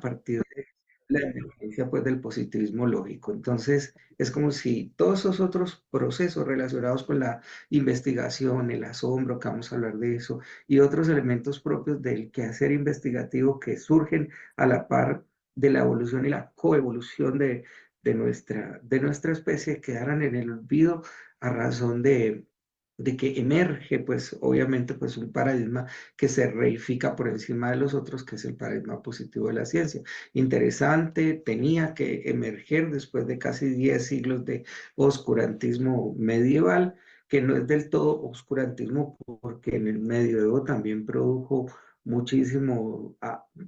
partir de la emergencia pues, del positivismo lógico. Entonces, es como si todos esos otros procesos relacionados con la investigación, el asombro, que vamos a hablar de eso, y otros elementos propios del quehacer investigativo que surgen a la par de la evolución y la coevolución de nuestra especie, quedaran en el olvido a razón de que emerge, pues obviamente, pues un paradigma que se reifica por encima de los otros, que es el paradigma positivo de la ciencia. Interesante, tenía que emerger después de casi 10 siglos de oscurantismo medieval, que no es del todo oscurantismo, porque en el medioevo también produjo muchísimo,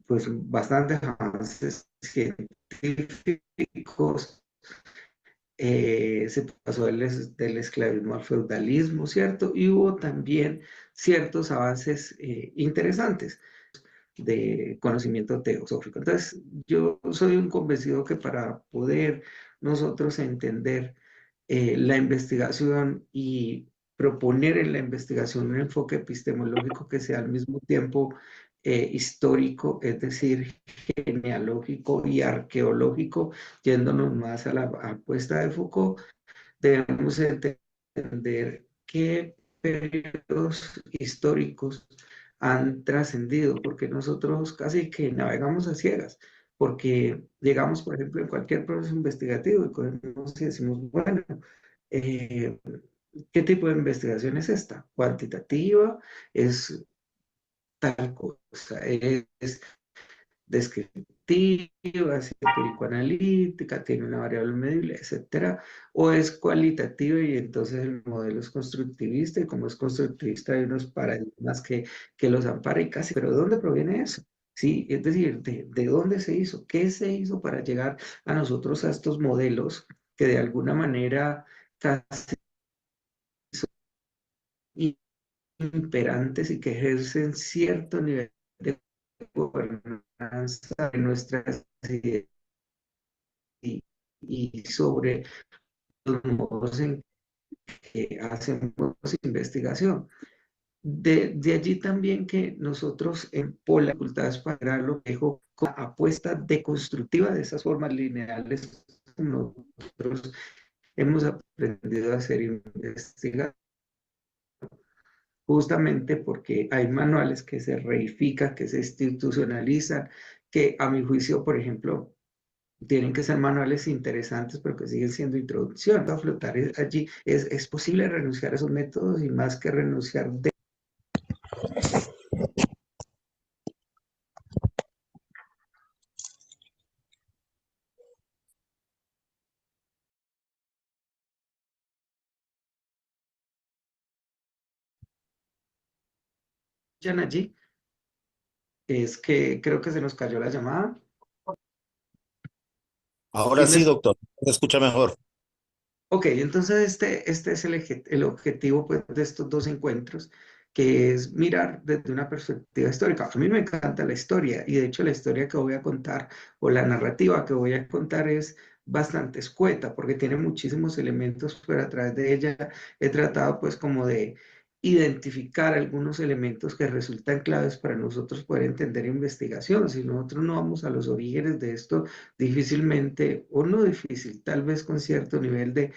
pues bastantes avances científicos. Se pasó del esclavismo al feudalismo, ¿cierto? Y hubo también ciertos avances interesantes de conocimiento teosófico. Entonces, yo soy un convencido que para poder nosotros entender la investigación y proponer en la investigación un enfoque epistemológico que sea al mismo tiempo histórico, es decir, genealógico y arqueológico, yéndonos más a la apuesta de Foucault, debemos entender qué periodos históricos han trascendido, porque nosotros casi que navegamos a ciegas, porque llegamos, por ejemplo, en cualquier proceso investigativo y cogemos y decimos, bueno, eh, ¿qué tipo de investigación es esta? ¿Cuantitativa? ¿Es tal cosa? ¿Es descriptiva, es empírico-analítica, tiene una variable medible, etcétera? ¿O es cualitativa y entonces el modelo es constructivista, y como es constructivista hay unos paradigmas que los amparan y casi, pero ¿de dónde proviene eso? Sí, es decir, ¿de dónde se hizo? ¿Qué se hizo para llegar a nosotros a estos modelos que de alguna manera casi son imperantes y que ejercen cierto nivel de gobernanza en nuestras ideas y sobre los modos en que hacemos investigación? De allí también que nosotros en Pola Facultades para lo que dijo, con la apuesta deconstructiva de esas formas lineales, nosotros hemos aprendido a hacer investigación, justamente porque hay manuales que se reifican, que se institucionalizan, que a mi juicio, por ejemplo, tienen que ser manuales interesantes, pero que siguen siendo introducción. A flotar allí es posible renunciar a esos métodos y más que renunciar de allí, es que creo que se nos cayó la llamada. Ahora Sí, sí, doctor, se escucha mejor. ok, entonces este es el objetivo pues, de estos dos encuentros, que es mirar desde una perspectiva histórica. A mí me encanta la historia y de hecho la historia que voy a contar o la narrativa que voy a contar es bastante escueta porque tiene muchísimos elementos, pero a través de ella he tratado pues como de identificar algunos elementos que resultan claves para nosotros poder entender investigación. Si nosotros no vamos a los orígenes de esto, difícilmente, o no difícil, tal vez con cierto nivel de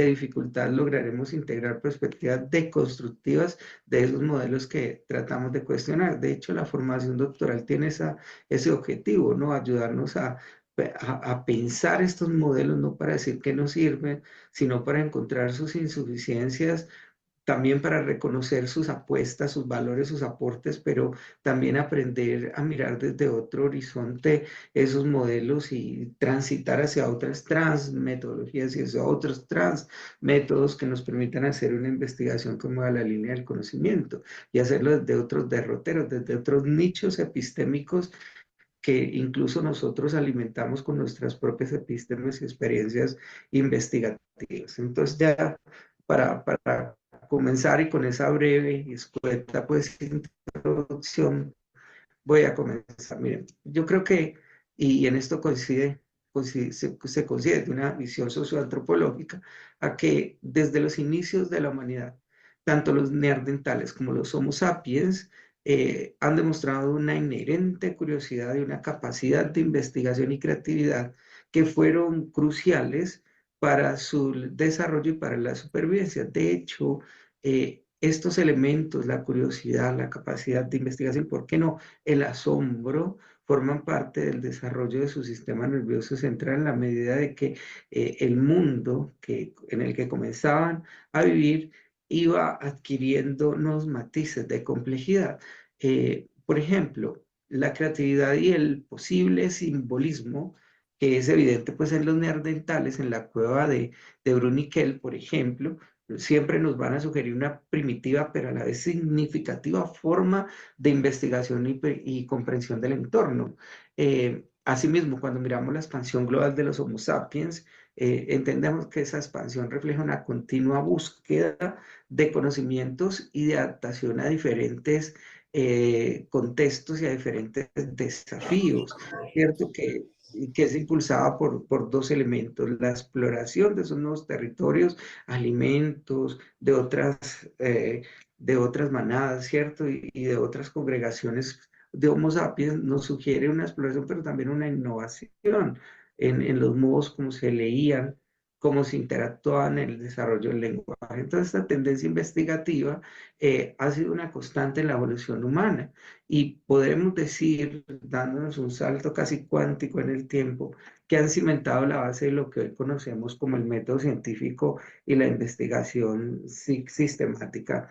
dificultad lograremos integrar perspectivas deconstructivas de esos modelos que tratamos de cuestionar. De hecho, la formación doctoral tiene ese objetivo, ¿no? Ayudarnos a pensar estos modelos, no para decir que no sirven, sino para encontrar sus insuficiencias, también para reconocer sus apuestas, sus valores, sus aportes, pero también aprender a mirar desde otro horizonte esos modelos y transitar hacia otras transmetodologías y hacia otros transmétodos que nos permitan hacer una investigación que mueva la línea del conocimiento y hacerlo desde otros derroteros, desde otros nichos epistémicos que incluso nosotros alimentamos con nuestras propias epistemas y experiencias investigativas. Entonces ya para comenzar y con esa breve y escueta pues introducción, voy a comenzar. Miren, yo creo que, y en esto se coincide de una visión socioantropológica, a que desde los inicios de la humanidad, tanto los neandertales como los Homo sapiens han demostrado una inherente curiosidad y una capacidad de investigación y creatividad que fueron cruciales para su desarrollo y para la supervivencia. De hecho, estos elementos, la curiosidad, la capacidad de investigación, ¿por qué no? El asombro, forman parte del desarrollo de su sistema nervioso central en la medida de que el mundo en el que comenzaban a vivir iba adquiriendo nuevos matices de complejidad. Por ejemplo, la creatividad y el posible simbolismo, que es evidente pues en los neandertales, en la cueva de Bruniquel, por ejemplo, siempre nos van a sugerir una primitiva pero a la vez significativa forma de investigación y comprensión del entorno. Asimismo, cuando miramos la expansión global de los Homo sapiens, entendemos que esa expansión refleja una continua búsqueda de conocimientos y de adaptación a diferentes contextos y a diferentes desafíos, ¿cierto? Que es impulsada por dos elementos: la exploración de esos nuevos territorios, alimentos, de otras manadas, ¿cierto? Y de otras congregaciones de Homo sapiens, nos sugiere una exploración, pero también una innovación en los modos como se leían, cómo se interactuaban en el desarrollo del lenguaje. Entonces, esta tendencia investigativa ha sido una constante en la evolución humana y podemos decir, dándonos un salto casi cuántico en el tiempo, que han cimentado la base de lo que hoy conocemos como el método científico y la investigación sistemática.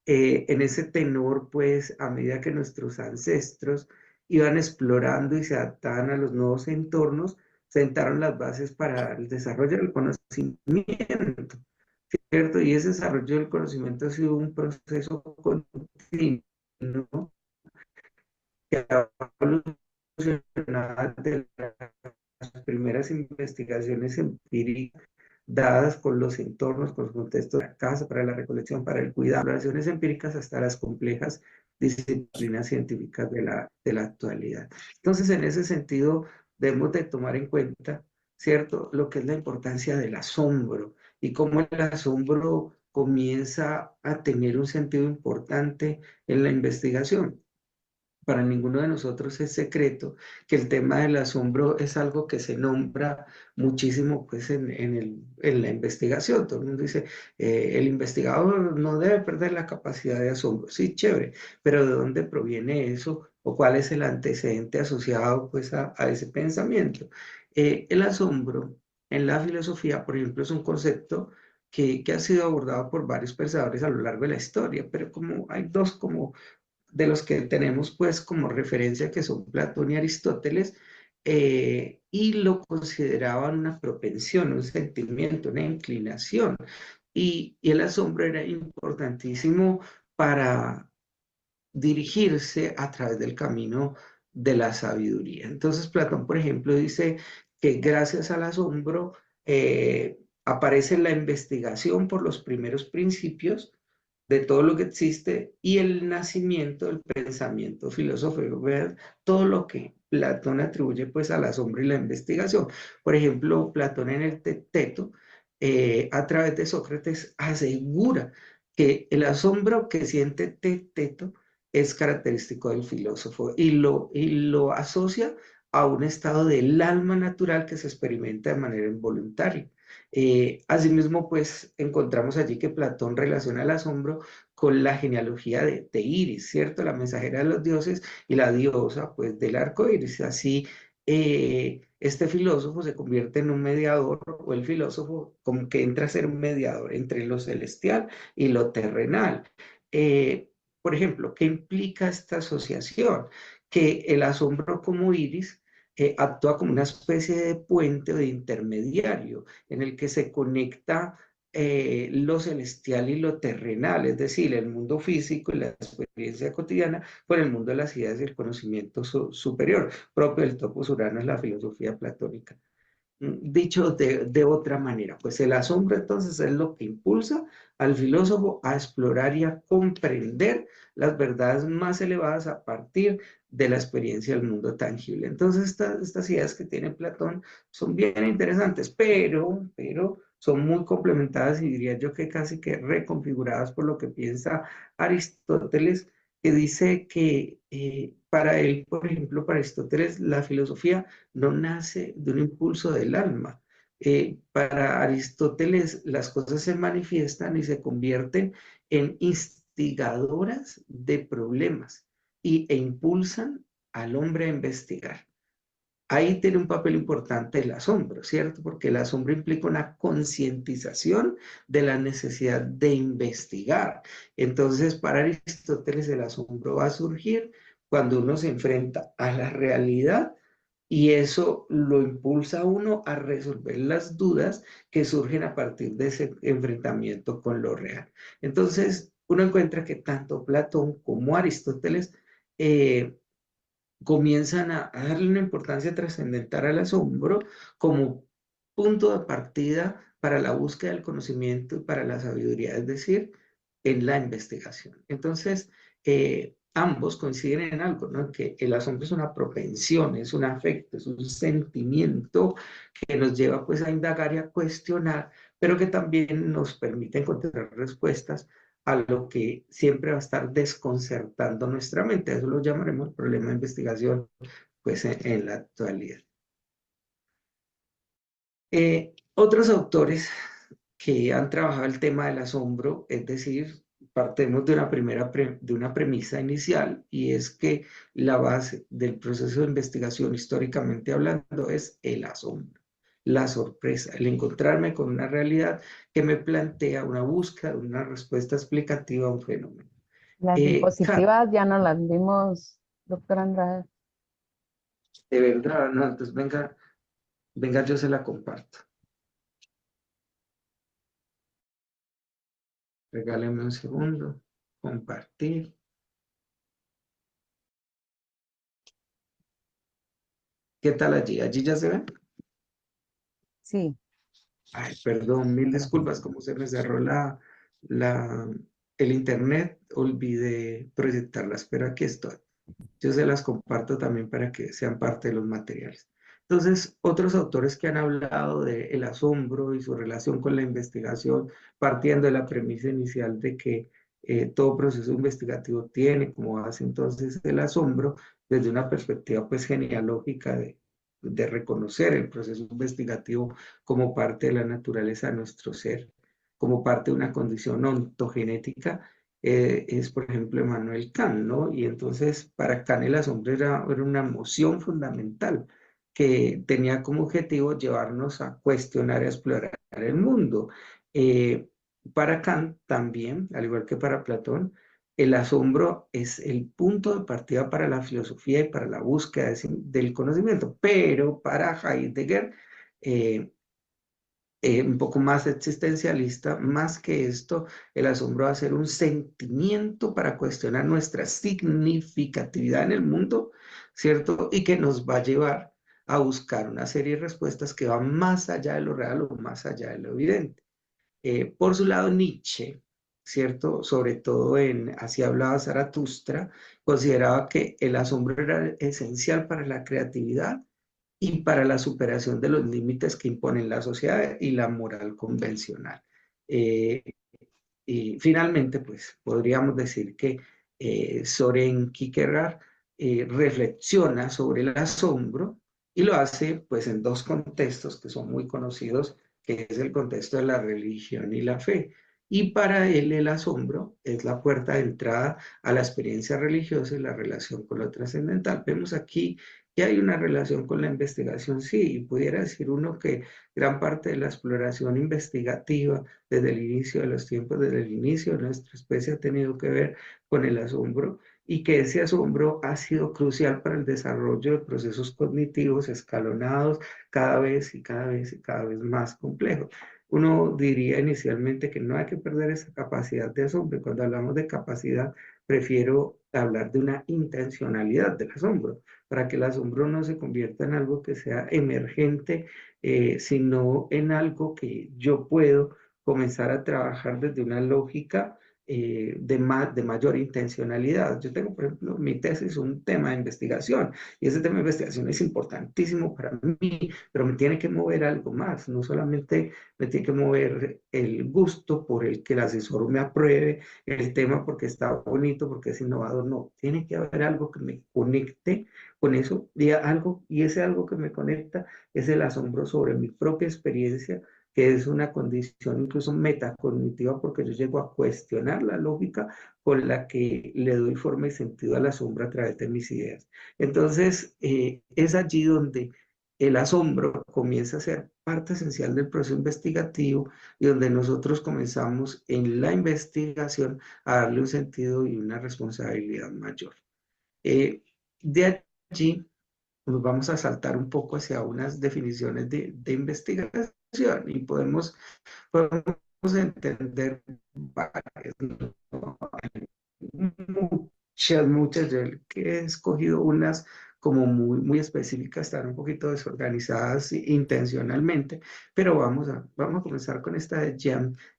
En ese tenor, pues, a medida que nuestros ancestros iban explorando y se adaptaban a los nuevos entornos, sentaron las bases para el desarrollo del conocimiento, ¿cierto? Y ese desarrollo del conocimiento ha sido un proceso continuo que ha evolucionado de las primeras investigaciones empíricas dadas con los entornos, con los contextos de la casa, para la recolección, para el cuidado, exploraciones empíricas hasta las complejas disciplinas científicas de la actualidad. Entonces, en ese sentido, debemos de tomar en cuenta, ¿cierto?, lo que es la importancia del asombro y cómo el asombro comienza a tener un sentido importante en la investigación. Para ninguno de nosotros es secreto que el tema del asombro es algo que se nombra muchísimo pues, en la investigación. Todo el mundo dice, el investigador no debe perder la capacidad de asombro. Sí, chévere, pero ¿de dónde proviene eso? ¿O cuál es el antecedente asociado pues, a ese pensamiento? El asombro en la filosofía, por ejemplo, es un concepto que ha sido abordado por varios pensadores a lo largo de la historia, pero como hay dos como de los que tenemos pues como referencia, que son Platón y Aristóteles, y lo consideraban una propensión, un sentimiento, una inclinación. Y el asombro era importantísimo para dirigirse a través del camino de la sabiduría. Entonces Platón, por ejemplo, dice que gracias al asombro aparece la investigación por los primeros principios de todo lo que existe y el nacimiento del pensamiento filosófico, ¿verdad? Todo lo que Platón atribuye pues a la sombra y la investigación. Por ejemplo, Platón en el Teto, a través de Sócrates, asegura que el asombro que siente Teto es característico del filósofo y lo asocia a un estado del alma natural que se experimenta de manera involuntaria. Asimismo, pues encontramos allí que Platón relaciona el asombro con la genealogía de Iris, ¿cierto? La mensajera de los dioses y la diosa, pues, del arco iris. Así, este filósofo se convierte en un mediador, o el filósofo como que entra a ser un mediador entre lo celestial y lo terrenal. Por ejemplo, ¿qué implica esta asociación? Que el asombro como iris actúa como una especie de puente o de intermediario en el que se conecta lo celestial y lo terrenal, es decir, el mundo físico y la experiencia cotidiana con el mundo de las ideas y el conocimiento superior, propio del topos urano en la filosofía platónica. Dicho de otra manera, pues el asombro entonces es lo que impulsa al filósofo a explorar y a comprender las verdades más elevadas a partir de la experiencia del mundo tangible. Entonces estas ideas que tiene Platón son bien interesantes, pero son muy complementadas y diría yo que casi que reconfiguradas por lo que piensa Aristóteles, que dice que para él, por ejemplo, para Aristóteles, la filosofía no nace de un impulso del alma. Para Aristóteles, las cosas se manifiestan y se convierten en instigadoras de problemas e impulsan al hombre a investigar. Ahí tiene un papel importante el asombro, ¿cierto? Porque el asombro implica una concientización de la necesidad de investigar. Entonces, para Aristóteles, el asombro va a surgir cuando uno se enfrenta a la realidad y eso lo impulsa a uno a resolver las dudas que surgen a partir de ese enfrentamiento con lo real. Entonces, uno encuentra que tanto Platón como Aristóteles eh, comienzan a darle una importancia trascendental al asombro como punto de partida para la búsqueda del conocimiento y para la sabiduría, es decir, en la investigación. Entonces, ambos coinciden en algo, ¿no? Que el asombro es una propensión, es un afecto, es un sentimiento que nos lleva pues a indagar y a cuestionar, pero que también nos permite encontrar respuestas a lo que siempre va a estar desconcertando nuestra mente. Eso lo llamaremos problema de investigación, pues en la actualidad. Otros autores que han trabajado el tema del asombro, es decir, partemos de de una premisa inicial y es que la base del proceso de investigación históricamente hablando es el asombro, la sorpresa, el encontrarme con una realidad que me plantea una búsqueda, una respuesta explicativa a un fenómeno. Las Kant, diapositivas ya no las vimos, doctor Andrade. de verdad, no, entonces venga, yo se la comparto. Regáleme un segundo, compartir. ¿Qué tal allí? ¿Allí ya se ven? Sí, Ay, perdón, mil gracias. disculpas, como se me cerró la, el internet, olvidé proyectarlas, pero aquí estoy. Yo se las comparto también para que sean parte de los materiales. Entonces, otros autores que han hablado del asombro y su relación con la investigación, partiendo de la premisa inicial de que todo proceso investigativo tiene como base entonces el asombro, desde una perspectiva pues genealógica de reconocer el proceso investigativo como parte de la naturaleza de nuestro ser, como parte de una condición ontogenética es, por ejemplo, Emmanuel Kant, ¿no? Y entonces, para Kant el asombro era una emoción fundamental que tenía como objetivo llevarnos a cuestionar y a explorar el mundo. Eh, para Kant también, al igual que para Platón, el asombro es el punto de partida para la filosofía y para la búsqueda del conocimiento, pero para Heidegger, eh, un poco más existencialista, más que esto, el asombro va a ser un sentimiento para cuestionar nuestra significatividad en el mundo, ¿cierto? Y que nos va a llevar a buscar una serie de respuestas que van más allá de lo real o más allá de lo evidente. Por su lado, Nietzsche, ¿cierto? Sobre todo en Así hablaba Zaratustra, consideraba que el asombro era esencial para la creatividad y para la superación de los límites que imponen la sociedad y la moral convencional. Eh, y finalmente, pues podríamos decir que Soren Kierkegaard reflexiona sobre el asombro y lo hace pues en dos contextos que son muy conocidos, que es el contexto de la religión y la fe. Y para él el asombro es la puerta de entrada a la experiencia religiosa y la relación con lo trascendental. Vemos aquí que hay una relación con la investigación, sí, y pudiera decir uno que gran parte de la exploración investigativa desde el inicio de los tiempos, desde el inicio de nuestra especie ha tenido que ver con el asombro y que ese asombro ha sido crucial para el desarrollo de procesos cognitivos escalonados cada vez y cada vez y cada vez más complejos. Uno diría inicialmente que no hay que perder esa capacidad de asombro. Cuando hablamos de capacidad, prefiero hablar de una intencionalidad del asombro, para que el asombro no se convierta en algo que sea emergente, sino en algo que yo puedo comenzar a trabajar desde una lógica de mayor intencionalidad. Yo tengo, por ejemplo, mi tesis, un tema de investigación, y ese tema de investigación es importantísimo para mí, pero me tiene que mover algo más, no solamente me tiene que mover el gusto por el que el asesor me apruebe el tema porque está bonito, porque es innovador, no, tiene que haber algo que me conecte con eso, y ese algo que me conecta es el asombro sobre mi propia experiencia, que es una condición incluso metacognitiva, porque yo llego a cuestionar la lógica con la que le doy forma y sentido al asombro a través de mis ideas. Entonces, es allí donde el asombro comienza a ser parte esencial del proceso investigativo y donde nosotros comenzamos en la investigación a darle un sentido y una responsabilidad mayor. De allí nos vamos a saltar un poco hacia unas definiciones de investigación y podemos entender varias, ¿no? Muchas, yo que he escogido unas como muy específicas, están un poquito desorganizadas intencionalmente, pero vamos a comenzar con esta de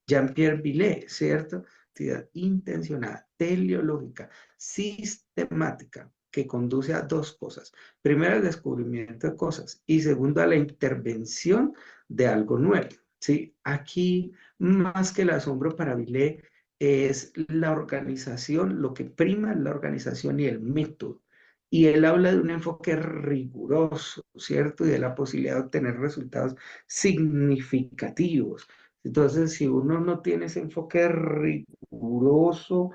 Jean-Pierre Villé, ¿cierto? Actividad intencionada, teleológica, sistemática, que conduce a dos cosas. Primero, al descubrimiento de cosas y segundo, a la intervención de algo nuevo, ¿sí? Aquí, más que el asombro para Villé, es la organización, lo que prima es la organización y el método. Y él habla de un enfoque riguroso, ¿cierto? Y de la posibilidad de obtener resultados significativos. Entonces, si uno no tiene ese enfoque riguroso,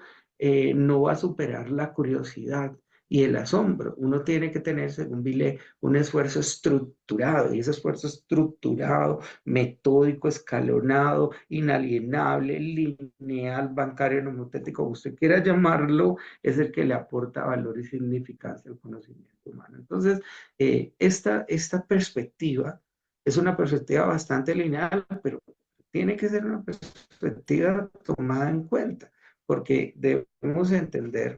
no va a superar la curiosidad y el asombro. Uno tiene que tener, según Villé, un esfuerzo estructurado, y ese esfuerzo estructurado, metódico, escalonado, inalienable, lineal, bancario, nomotético, como usted quiera llamarlo, es el que le aporta valor y significancia al conocimiento humano. Entonces, esta perspectiva es una perspectiva bastante lineal, pero tiene que ser una perspectiva tomada en cuenta, porque debemos entender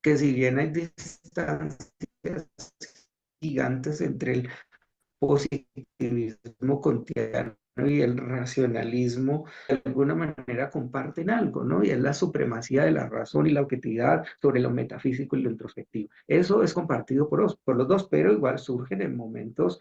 que si bien hay distancias gigantes entre el positivismo kantiano y el racionalismo, de alguna manera comparten algo, ¿no? Y es la supremacía de la razón y la objetividad sobre lo metafísico y lo introspectivo. Eso es compartido por los dos, pero igual surgen en momentos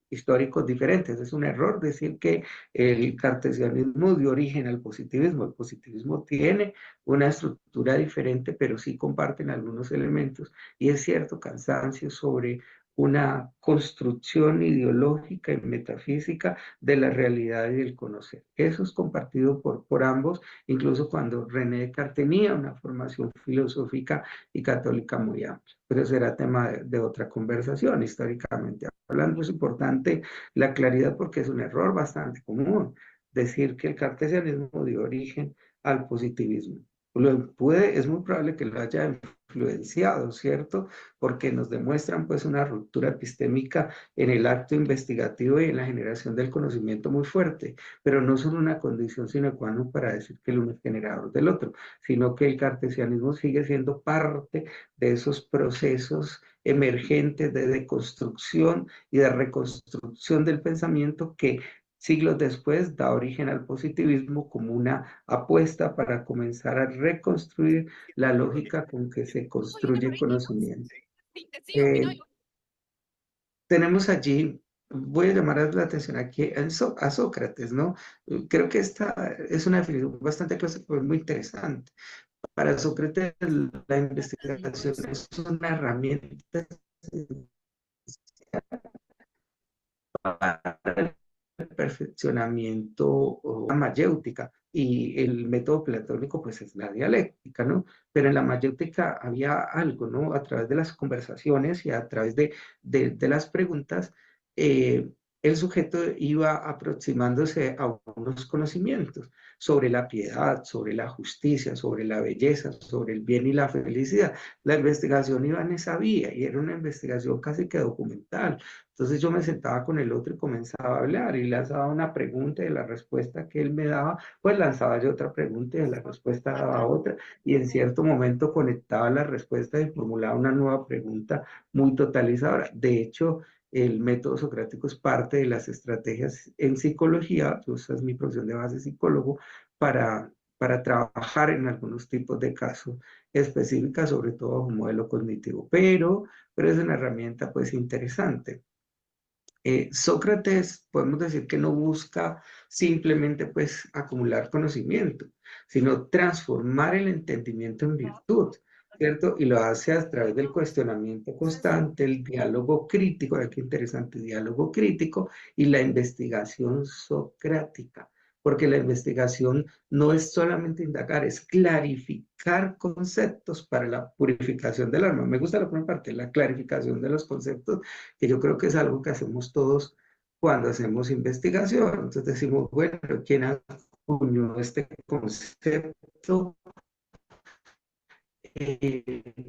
históricos diferentes. Es un error decir que el cartesianismo dio origen al positivismo. El positivismo tiene una estructura diferente, pero sí comparten algunos elementos. Y es cierto, cansancio sobre una construcción ideológica y metafísica de la realidad y del conocer. Eso es compartido por ambos, incluso cuando René Descartes tenía una formación filosófica y católica muy amplia. Pero será tema de otra conversación, históricamente hablando. Es importante la claridad porque es un error bastante común decir que el cartesianismo dio origen al positivismo. Es muy probable que lo haya influenciado, ¿cierto? Porque nos demuestran pues una ruptura epistémica en el acto investigativo y en la generación del conocimiento muy fuerte, pero no son una condición sine qua non para decir que el uno es generador del otro, sino que el cartesianismo sigue siendo parte de esos procesos emergentes de deconstrucción y de reconstrucción del pensamiento que siglos después da origen al positivismo como una apuesta para comenzar a reconstruir la lógica con que se construye conocimiento. Eh, tenemos allí, voy a llamar la atención aquí a Sócrates, ¿no? Creo que esta es una definición bastante clásica, pero muy interesante. Para Sócrates, la investigación es una herramienta para el perfeccionamiento o la mayéutica, y el método platónico pues es la dialéctica, ¿no? Pero en la mayéutica había algo, ¿no? A través de las conversaciones y a través de las preguntas, eh, el sujeto iba aproximándose a unos conocimientos sobre la piedad, sobre la justicia, sobre la belleza, sobre el bien y la felicidad. La investigación iba en esa vía y era una investigación casi que documental. Entonces yo me sentaba con el otro y comenzaba a hablar y lanzaba una pregunta y de la respuesta que él me daba, pues lanzaba yo otra pregunta y de la respuesta daba otra, y en cierto momento conectaba la respuesta y formulaba una nueva pregunta muy totalizadora. De hecho, el método socrático es parte de las estrategias en psicología, esa es mi profesión de base psicólogo, para para trabajar en algunos tipos de casos específicos, sobre todo un modelo cognitivo, pero es una herramienta pues interesante. Sócrates, podemos decir que no busca simplemente pues acumular conocimiento, sino transformar el entendimiento en virtud, ¿cierto? Y lo hace a través del cuestionamiento constante, el diálogo crítico, qué interesante, diálogo crítico y la investigación socrática, porque la investigación no es solamente indagar, es clarificar conceptos para la purificación del alma. Me gusta la primera parte, la clarificación de los conceptos, que yo creo que es algo que hacemos todos cuando hacemos investigación. Entonces decimos, bueno, ¿quién acuñó este concepto?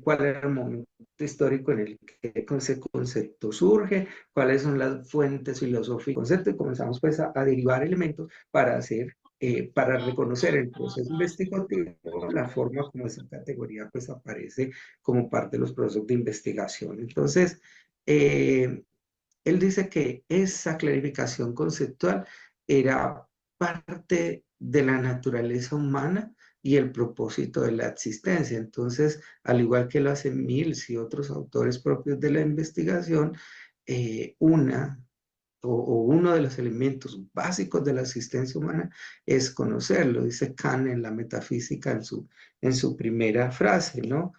¿Cuál era el momento histórico en el que ese concepto surge? ¿Cuáles son las fuentes filosóficas del concepto? Y comenzamos pues a derivar elementos para hacer, para reconocer el proceso investigativo, la forma como esa categoría pues aparece como parte de los procesos de investigación. Entonces, él dice que esa clarificación conceptual era parte de la naturaleza humana y el propósito de la existencia. Entonces, al igual que lo hacen Mills y otros autores propios de la investigación, una o uno de los elementos básicos de la existencia humana es conocerlo, dice Kant en la metafísica en su primera frase, ¿no?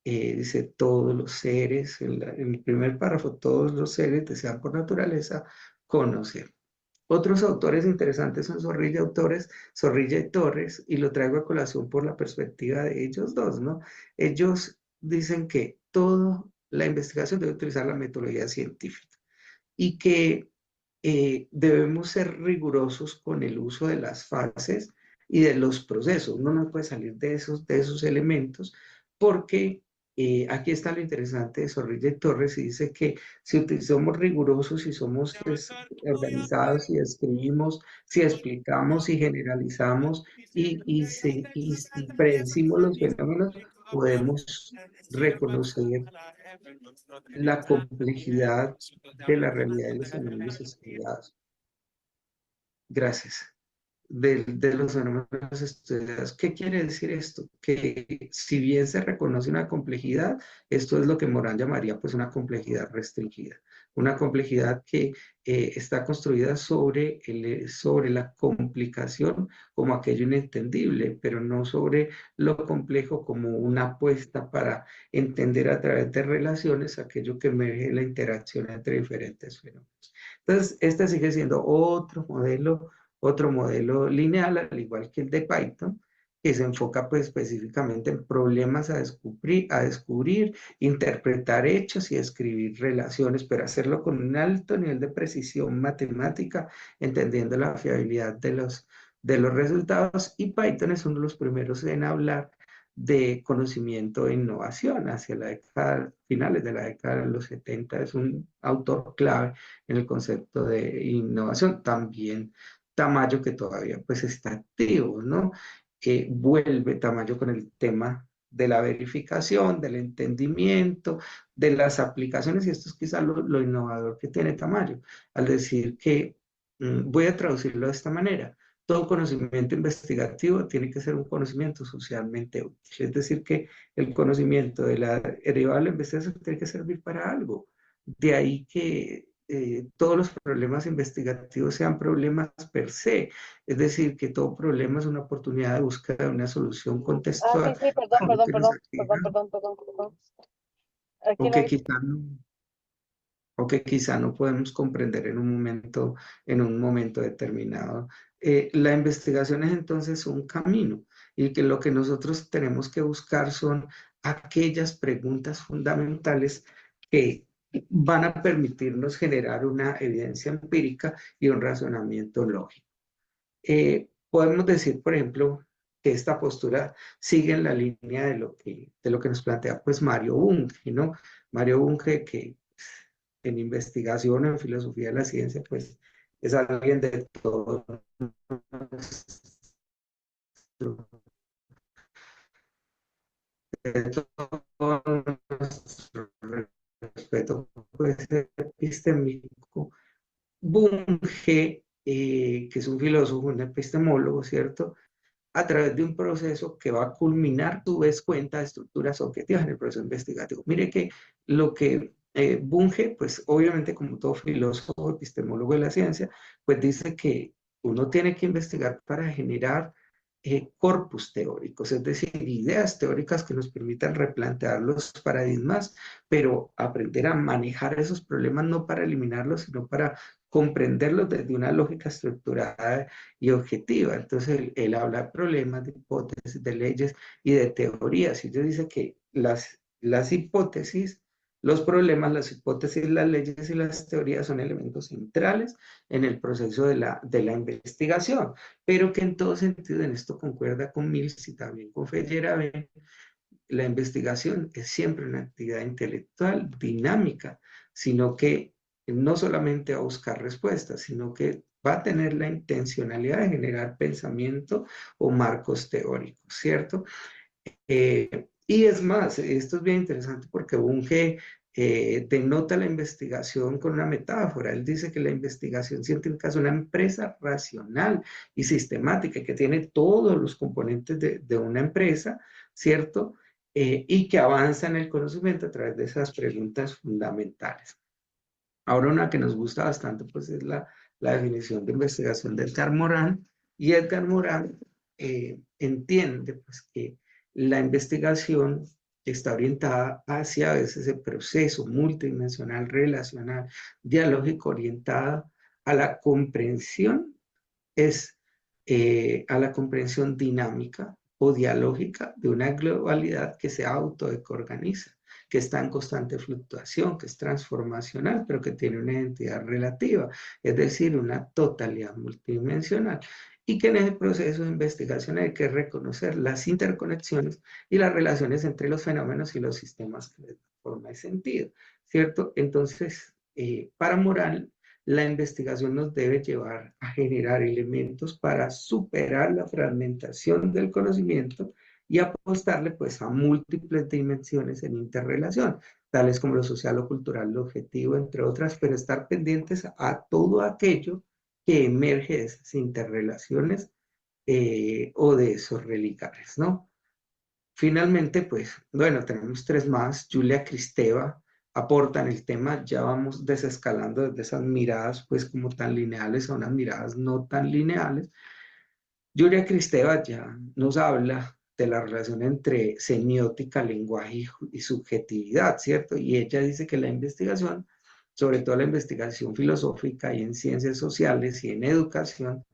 Dice, todos los seres, en el primer párrafo, todos los seres desean por naturaleza conocer. Otros autores interesantes son Zorrilla y Torres, y lo traigo a colación por la perspectiva de ellos dos, ¿no? Ellos dicen que toda la investigación debe utilizar la metodología científica y que debemos ser rigurosos con el uso de las fases y de los procesos. Uno no puede salir de esos elementos porque aquí está lo interesante de Zorrilla y Torres y dice que si somos rigurosos, si somos organizados, si escribimos, si explicamos, si generalizamos y si predecimos los fenómenos, podemos reconocer la complejidad de la realidad de los fenómenos estudiados. Gracias. De los fenómenos estudiados. ¿Qué quiere decir esto? Que si bien se reconoce una complejidad, esto es lo que Morán llamaría pues una complejidad restringida, una complejidad que está construida sobre la complicación como aquello inentendible, pero no sobre lo complejo como una apuesta para entender a través de relaciones aquello que emerge la interacción entre diferentes fenómenos. Entonces, este sigue siendo otro modelo lineal, al igual que el de Python, que se enfoca pues específicamente en problemas a descubrir, interpretar hechos y escribir relaciones, pero hacerlo con un alto nivel de precisión matemática, entendiendo la fiabilidad de los resultados. Y Python es uno de los primeros en hablar de conocimiento e innovación hacia la década, finales de la década de los 70, es un autor clave en el concepto de innovación. También Tamayo, que todavía pues está activo, ¿no? Vuelve Tamayo con el tema de la verificación, del entendimiento, de las aplicaciones, y esto es quizá lo innovador que tiene Tamayo, al decir que, voy a traducirlo de esta manera, todo conocimiento investigativo tiene que ser un conocimiento socialmente útil, es decir, que el conocimiento de la derivada de la investigación tiene que servir para algo. De ahí que todos los problemas investigativos sean problemas per se, es decir, que todo problema es una oportunidad de búsqueda de una solución Ah, sí, contextual sí, a perdón, algo perdón, que nos perdón, perdón, aqueja perdón, perdón, perdón. Aquí o no que hay. quizá no, o que quizá no podemos comprender en un momento determinado. La investigación es entonces un camino y que lo que nosotros tenemos que buscar son aquellas preguntas fundamentales que van a permitirnos generar una evidencia empírica y un razonamiento lógico. Podemos decir, por ejemplo, que esta postura sigue en la línea de lo que nos plantea pues Mario Bunge, ¿no? Mario Bunge, que en investigación, en filosofía de la ciencia, pues es alguien de todo nuestro, de todo nuestro respeto pues, epistemístico. Bunge, que es un filósofo, un epistemólogo, ¿cierto? a través de un proceso que va a culminar, tú ves cuenta de estructuras objetivas en el proceso investigativo. Mire que lo que Bunge, pues obviamente como todo filósofo, epistemólogo de la ciencia, pues dice que uno tiene que investigar para generar corpus teóricos, es decir, ideas teóricas que nos permitan replantear los paradigmas, pero aprender a manejar esos problemas no para eliminarlos, sino para comprenderlos desde una lógica estructurada y objetiva. Entonces, él habla de problemas, de hipótesis, de leyes y de teorías. Y ellos dice que las hipótesis, los problemas, las hipótesis, las leyes y las teorías son elementos centrales en el proceso de la investigación, pero que en todo sentido, en esto concuerda con Mills y también con Feyerabend, la investigación es siempre una actividad intelectual dinámica, sino que no solamente va a buscar respuestas, sino que va a tener la intencionalidad de generar pensamiento o marcos teóricos, ¿cierto? Y es más, esto es bien interesante porque Bunge denota la investigación con una metáfora. Él dice que la investigación científica es una empresa racional y sistemática que tiene todos los componentes de una empresa, ¿cierto? Y que avanza en el conocimiento a través de esas preguntas fundamentales. Ahora una que nos gusta bastante pues es la definición de investigación de Edgar Morin, y Edgar Morin entiende pues que la investigación está orientada hacia a veces el proceso multidimensional, relacional, dialógico, orientada a la comprensión, es a la comprensión dinámica o dialógica de una globalidad que se autoecoorganiza, que está en constante fluctuación, que es transformacional, pero que tiene una identidad relativa, es decir, una totalidad multidimensional. Y que en ese proceso de investigación hay que reconocer las interconexiones y las relaciones entre los fenómenos y los sistemas que les dan forma y sentido, ¿cierto? Entonces, para Moral, la investigación nos debe llevar a generar elementos para superar la fragmentación del conocimiento y apostarle pues a múltiples dimensiones en interrelación, tales como lo social, lo cultural, lo objetivo, entre otras, pero estar pendientes a todo aquello que emerge de esas interrelaciones o de esos relicares, ¿no? Finalmente, pues, bueno, tenemos tres más. Julia Kristeva aporta en el tema, ya vamos desescalando desde esas miradas, pues, como tan lineales a unas miradas no tan lineales. Julia Kristeva ya nos habla de la relación entre semiótica, lenguaje y subjetividad, ¿cierto? Y ella dice que la investigación, sobre todo la investigación filosófica y en ciencias sociales y en educación,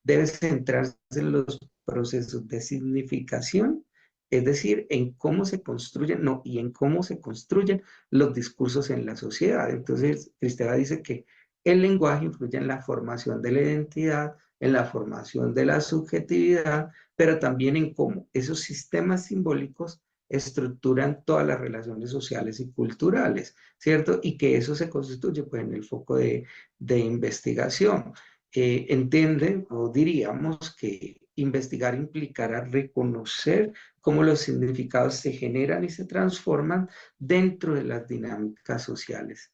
debe centrarse en los procesos de significación, es decir, en cómo se construyen, no, y en cómo se construyen los discursos en la sociedad. Entonces, Cristeva dice que el lenguaje influye en la formación de la identidad, en la formación de la subjetividad, pero también en cómo esos sistemas simbólicos estructuran todas las relaciones sociales y culturales, ¿cierto? Y que eso se constituye pues, en el foco de investigación. Entiende o diríamos que investigar implicará reconocer cómo los significados se generan y se transforman dentro de las dinámicas sociales.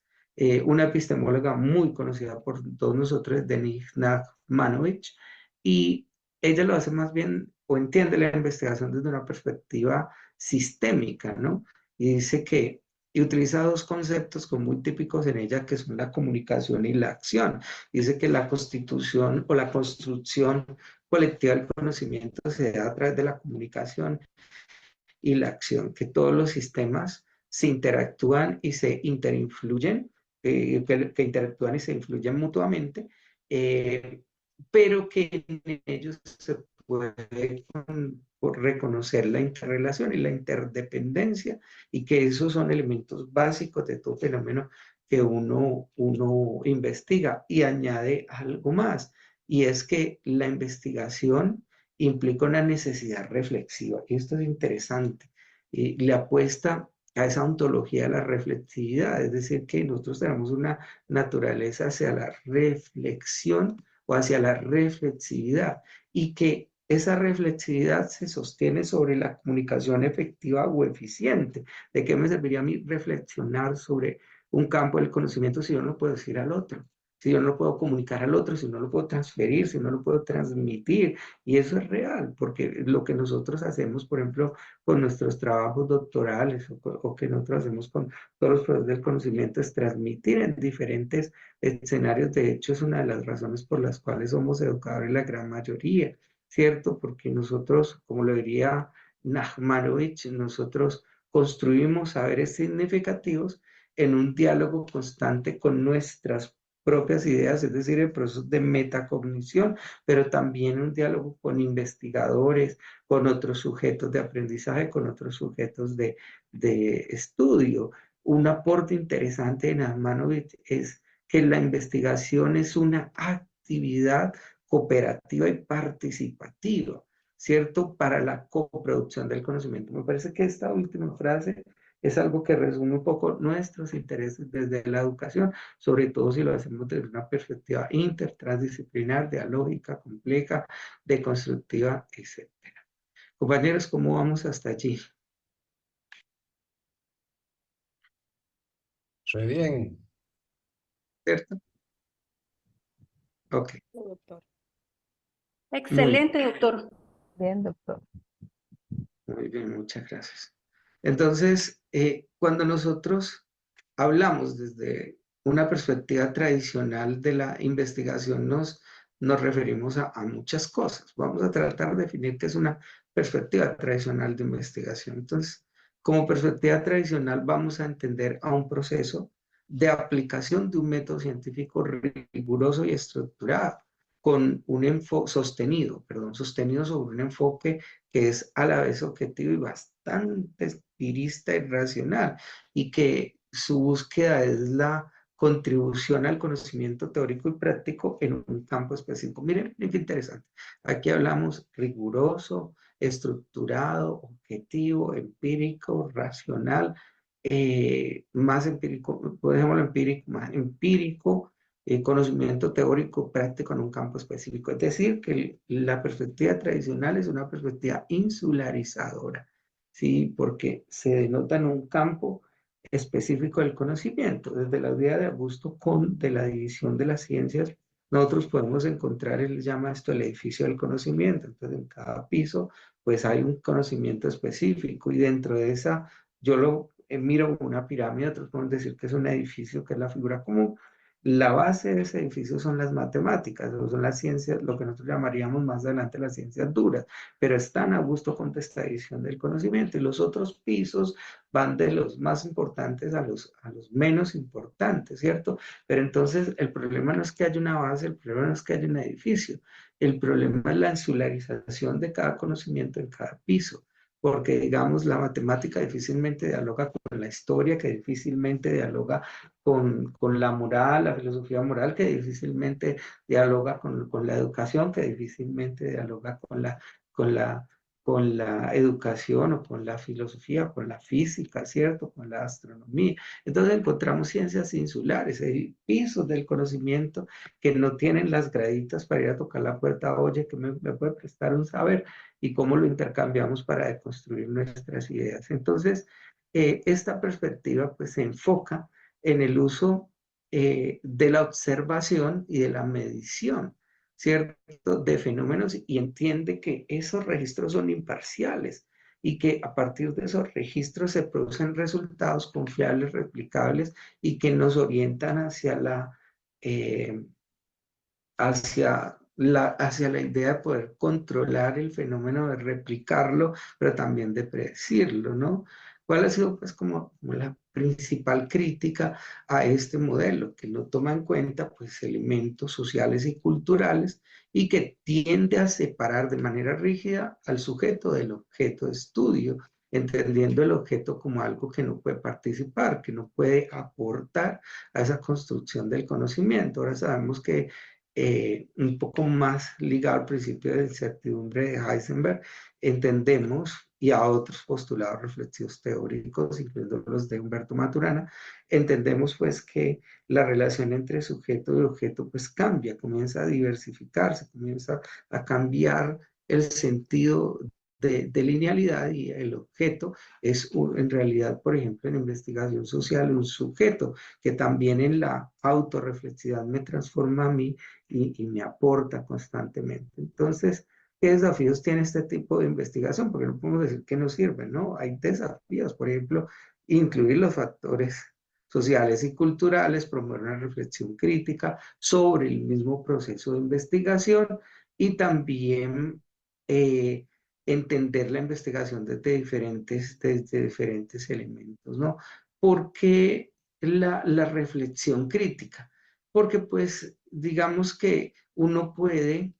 Una epistemóloga muy conocida por todos nosotros es Denis Nachmanovich, y ella lo hace más bien o entiende la investigación desde una perspectiva sistémica, ¿no? Y dice que y utiliza dos conceptos como muy típicos en ella, que son la comunicación y la acción. Dice que la constitución o la construcción colectiva del conocimiento se da a través de la comunicación y la acción, que todos los sistemas se interactúan y se interinfluyen, que interactúan y se influyen mutuamente, eh, pero que en ellos se puede reconocer la interrelación y la interdependencia, y que esos son elementos básicos de todo fenómeno que uno investiga, y añade algo más, y es que la investigación implica una necesidad reflexiva. Y esto es interesante. Le apuesta a esa ontología de la reflexividad, es decir, que nosotros tenemos una naturaleza hacia la reflexión o hacia la reflexividad, y que esa reflexividad se sostiene sobre la comunicación efectiva o eficiente. ¿De qué me serviría a mí reflexionar sobre un campo del conocimiento si yo no puedo decir al otro? si yo no lo puedo comunicar al otro, si no lo puedo transferir, si no lo puedo transmitir. Y eso es real, porque lo que nosotros hacemos, por ejemplo, con nuestros trabajos doctorales o que nosotros hacemos con todos los procesos del conocimiento es transmitir en diferentes escenarios. De hecho, es una de las razones por las cuales somos educadores la gran mayoría, ¿cierto? Porque nosotros, como lo diría Nachmanovich, nosotros construimos saberes significativos en un diálogo constante con nuestras propias ideas, es decir, el proceso de metacognición, pero también un diálogo con investigadores, con otros sujetos de aprendizaje, con otros sujetos de estudio. Un aporte interesante de Nachmanovich es que la investigación es una actividad cooperativa y participativa, ¿cierto? Para la coproducción del conocimiento. Me parece que esta última frase es algo que resume un poco nuestros intereses desde la educación, sobre todo si lo hacemos desde una perspectiva intertransdisciplinar, dialógica, compleja, deconstructiva, etcétera. Compañeros, ¿cómo vamos hasta allí? Muy bien. ¿Cierto? Ok, Doctor. muy, Excelente, doctor. Bien, doctor. muy bien, muchas gracias. Entonces, cuando nosotros hablamos desde una perspectiva tradicional de la investigación, nos referimos a muchas cosas. Vamos a tratar de definir qué es una perspectiva tradicional de investigación. Entonces, como perspectiva tradicional, vamos a entender a un proceso de aplicación de un método científico riguroso y estructurado, con un enfoque sostenido sobre un enfoque que es a la vez objetivo y bastante empirista y racional, y que su búsqueda es la contribución al conocimiento teórico y práctico en un campo específico. Miren, miren qué interesante. Aquí hablamos riguroso, estructurado, objetivo, empírico, racional, más empírico, dejémoslo empírico, más empírico, conocimiento teórico práctico en un campo específico. Es decir, que la perspectiva tradicional es una perspectiva insularizadora, ¿sí? Porque se denota en un campo específico del conocimiento. Desde la idea de Augusto Comte de la división de las ciencias, nosotros podemos encontrar, él llama esto el edificio del conocimiento. Entonces, en cada piso, pues hay un conocimiento específico y dentro de esa, yo lo miro como una pirámide, otros podemos decir que es un edificio, que es la figura común. La base de ese edificio son las matemáticas, o son las ciencias, lo que nosotros llamaríamos más adelante las ciencias duras, pero están a gusto con esta edición del conocimiento y los otros pisos van de los más importantes a los menos importantes, ¿cierto? Pero entonces el problema no es que haya una base, el problema no es que haya un edificio, el problema es la insularización de cada conocimiento en cada piso, porque digamos la matemática difícilmente dialoga con la historia, que difícilmente dialoga con la moral, la filosofía moral, que difícilmente dialoga con la educación, que difícilmente dialoga con la, con la educación o con la filosofía, con la física, ¿cierto? Con la astronomía. Entonces encontramos ciencias insulares, hay pisos del conocimiento que no tienen las graditas para ir a tocar la puerta, oye, que me puede prestar un saber y cómo lo intercambiamos para deconstruir nuestras ideas. Entonces, esta perspectiva pues se enfoca en el uso de la observación y de la medición, ¿cierto? De fenómenos y entiende que esos registros son imparciales y que a partir de esos registros se producen resultados confiables, replicables y que nos orientan eh, hacia la idea de poder controlar el fenómeno, de replicarlo, pero también de predecirlo, ¿no? ¿Cuál ha sido, pues, como la principal crítica a este modelo? Que no toma en cuenta, pues, elementos sociales y culturales y que tiende a separar de manera rígida al sujeto del objeto de estudio, entendiendo el objeto como algo que no puede participar, que no puede aportar a esa construcción del conocimiento. Ahora sabemos que un poco más ligado al principio de incertidumbre de Heisenberg, entendemos, y a otros postulados reflexivos teóricos, incluyendo los de Humberto Maturana, entendemos pues que la relación entre sujeto y objeto pues cambia, comienza a diversificarse, comienza a cambiar el sentido de linealidad y el objeto es en realidad, por ejemplo, en investigación social, un sujeto que también en la autorreflexividad me transforma a mí y me aporta constantemente. Entonces, ¿qué desafíos tiene este tipo de investigación? Porque no podemos decir que no sirve, ¿no? Hay desafíos, por ejemplo, incluir los factores sociales y culturales, promover una reflexión crítica sobre el mismo proceso de investigación y también entender la investigación desde diferentes elementos, ¿no? ¿Por qué la reflexión crítica? Porque pues digamos que uno puede,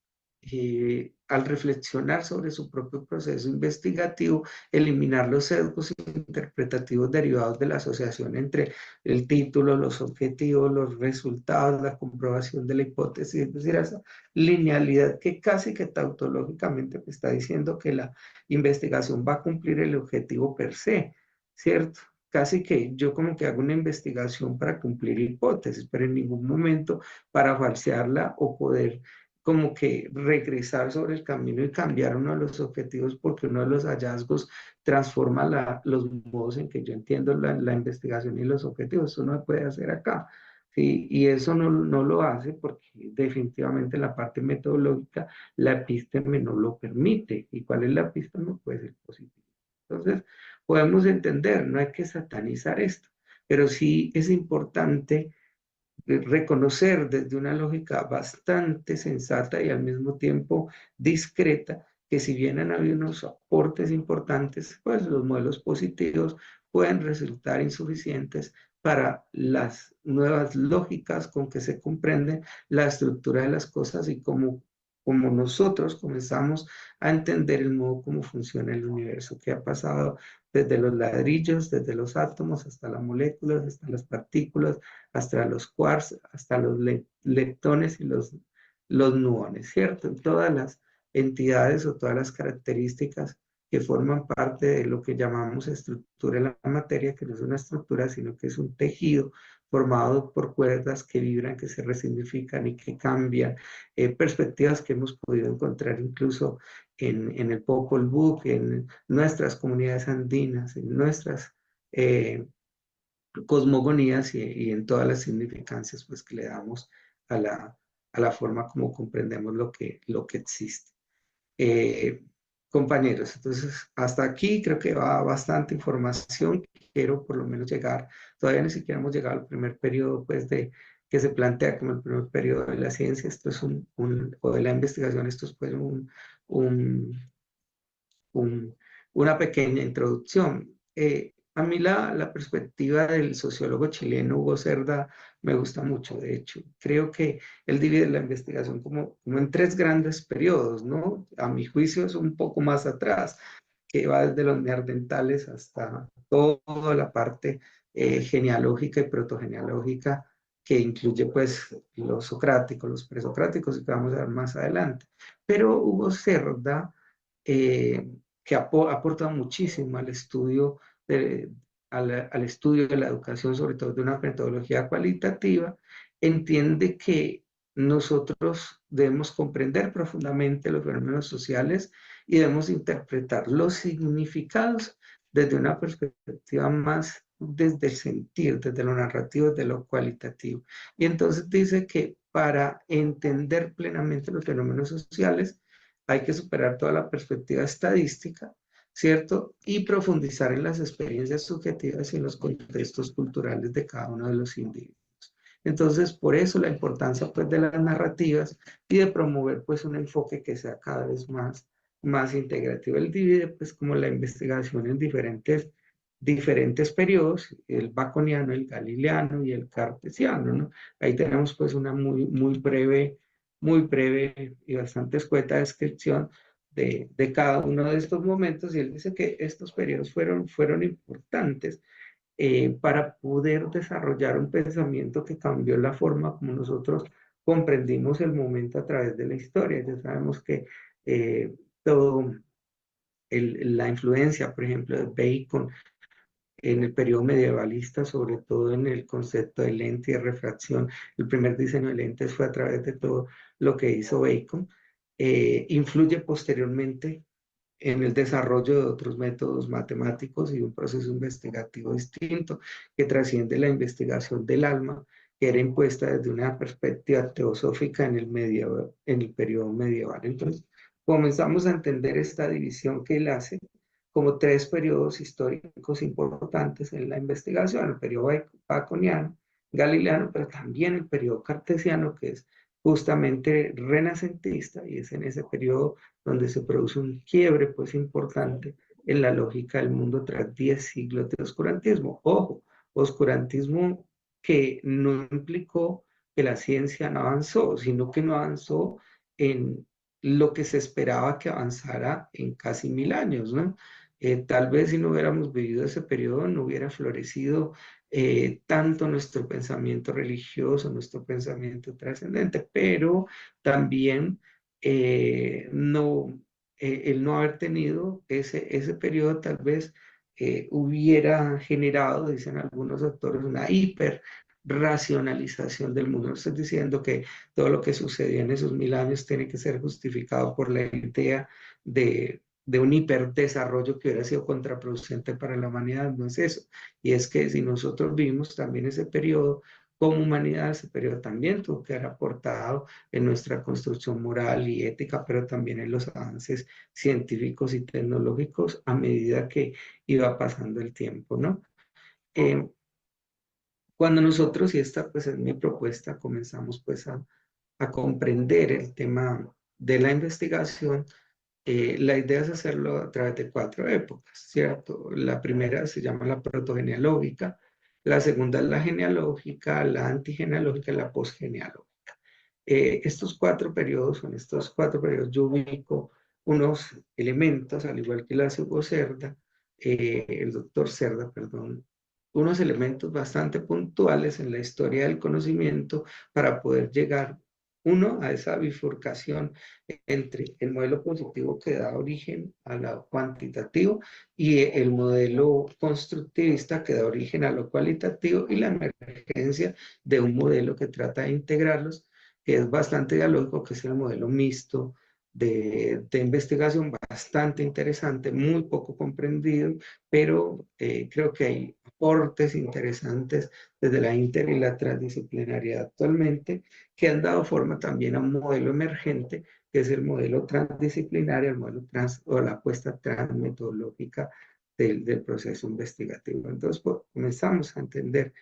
al reflexionar sobre su propio proceso investigativo, eliminar los sesgos interpretativos derivados de la asociación entre el título, los objetivos, los resultados, la comprobación de la hipótesis, es decir, esa linealidad que casi que tautológicamente me está diciendo que la investigación va a cumplir el objetivo per se, ¿cierto? Casi que yo como que hago una investigación para cumplir hipótesis, pero en ningún momento para falsearla o poder como que regresar sobre el camino y cambiar uno de los objetivos porque uno de los hallazgos transforma los modos en que yo entiendo la investigación y los objetivos. Eso no se puede hacer acá. ¿Sí? Y eso no lo hace porque definitivamente la parte metodológica, la epísteme no lo permite. ¿Y cuál es la epísteme? Puede ser positiva. Entonces, podemos entender, no hay que satanizar esto, pero sí es importante reconocer desde una lógica bastante sensata y al mismo tiempo discreta, que si bien han habido unos aportes importantes, pues los modelos positivos pueden resultar insuficientes para las nuevas lógicas con que se comprende la estructura de las cosas y como nosotros comenzamos a entender el modo como funciona el universo, que ha pasado desde los ladrillos, desde los átomos, hasta las moléculas, hasta las partículas, hasta los quarks, hasta los leptones y los nuones, ¿cierto? En todas las entidades o todas las características que forman parte de lo que llamamos estructura de la materia, que no es una estructura, sino que es un tejido formado por cuerdas que vibran, que se resignifican y que cambian, perspectivas que hemos podido encontrar incluso en el Popol Vuh, en nuestras comunidades andinas, en nuestras cosmogonías y en todas las significancias pues, que le damos a la forma como comprendemos lo que existe. Eh, Compañeros, entonces hasta aquí creo que va bastante información. Quiero por lo menos llegar, todavía ni siquiera hemos llegado al primer periodo pues, que se plantea como el primer periodo de la ciencia. Esto es o de la investigación, esto es pues un, un, una pequeña introducción. A mí la perspectiva del sociólogo chileno Hugo Cerda me gusta mucho, de hecho. Creo que él divide la investigación como en tres grandes periodos, ¿no? A mi juicio es un poco más atrás, que va desde los neandertales hasta toda la parte genealógica y protogenealógica, que incluye pues los socráticos, los presocráticos, y que vamos a ver más adelante. Pero Hugo Cerda eh, que ha aportado muchísimo al estudio, al estudio de la educación, sobre todo de una metodología cualitativa, entiende que nosotros debemos comprender profundamente los fenómenos sociales y debemos interpretar los significados desde una perspectiva más desde el sentir, desde lo narrativo, desde lo cualitativo. Y entonces dice que para entender plenamente los fenómenos sociales, hay que superar toda la perspectiva estadística, ¿cierto? Y profundizar en las experiencias subjetivas y en los contextos culturales de cada uno de los individuos. Entonces, por eso la importancia pues, de las narrativas y de promover pues, un enfoque que sea cada vez más integrativo. Él divide pues, como la investigación en diferentes periodos, el baconiano, el galileano y el cartesiano, ¿no? Ahí tenemos pues una muy breve y bastante escueta descripción de cada uno de estos momentos, y él dice que estos periodos fueron importantes para poder desarrollar un pensamiento que cambió la forma como nosotros comprendimos el momento a través de la historia. Ya sabemos que todo la influencia, por ejemplo, de Bacon en el periodo medievalista, sobre todo en el concepto de lente y de refracción. El primer diseño de lentes fue a través de todo lo que hizo Bacon. Influye posteriormente en el desarrollo de otros métodos matemáticos y un proceso investigativo distinto que trasciende la investigación del alma, que era impuesta desde una perspectiva teosófica en el periodo medieval. Entonces, comenzamos a entender esta división que él hace como tres periodos históricos importantes en la investigación: el periodo baconiano, galileano, pero también el periodo cartesiano, que es justamente renacentista, y es en ese periodo donde se produce un quiebre pues importante en la lógica del mundo tras 10 siglos de oscurantismo. Ojo, oscurantismo que no implicó que la ciencia no avanzó, sino que no avanzó en lo que se esperaba que avanzara en casi 1000 años, ¿no? Tal vez si no hubiéramos vivido ese periodo, no hubiera florecido tanto nuestro pensamiento religioso, nuestro pensamiento trascendente, pero también no, el no haber tenido ese periodo tal vez hubiera generado, dicen algunos autores, una hiperracionalización del mundo. No estoy diciendo que todo lo que sucedió en esos 1000 años tiene que ser justificado por la idea de un hiperdesarrollo que hubiera sido contraproducente para la humanidad. No es eso. Y es que si nosotros vimos también ese periodo como humanidad, ese periodo también tuvo que haber aportado en nuestra construcción moral y ética, pero también en los avances científicos y tecnológicos a medida que iba pasando el tiempo, ¿no? Eh, Cuando nosotros, y esta pues es mi propuesta, comenzamos pues a comprender el tema de la investigación, la idea es hacerlo a través de 4 épocas, ¿cierto? La primera se llama la protogenealógica, la segunda es la genealógica, la antigenealógica y la posgenealógica. Estos 4 periodos, son estos 4 periodos, yo ubico unos elementos, al igual que la Hugo Cerda, el doctor Cerda, perdón, unos elementos bastante puntuales en la historia del conocimiento para poder llegar, uno, a esa bifurcación entre el modelo positivo que da origen a lo cuantitativo y el modelo constructivista que da origen a lo cualitativo, y la emergencia de un modelo que trata de integrarlos, que es bastante dialógico, que es el modelo mixto de investigación, bastante interesante, muy poco comprendido, pero creo que hay aportes interesantes desde la inter y la transdisciplinariedad actualmente, que han dado forma también a un modelo emergente, que es el modelo transdisciplinario, el modelo trans o la apuesta transmetodológica del proceso investigativo. Entonces, pues, comenzamos a entender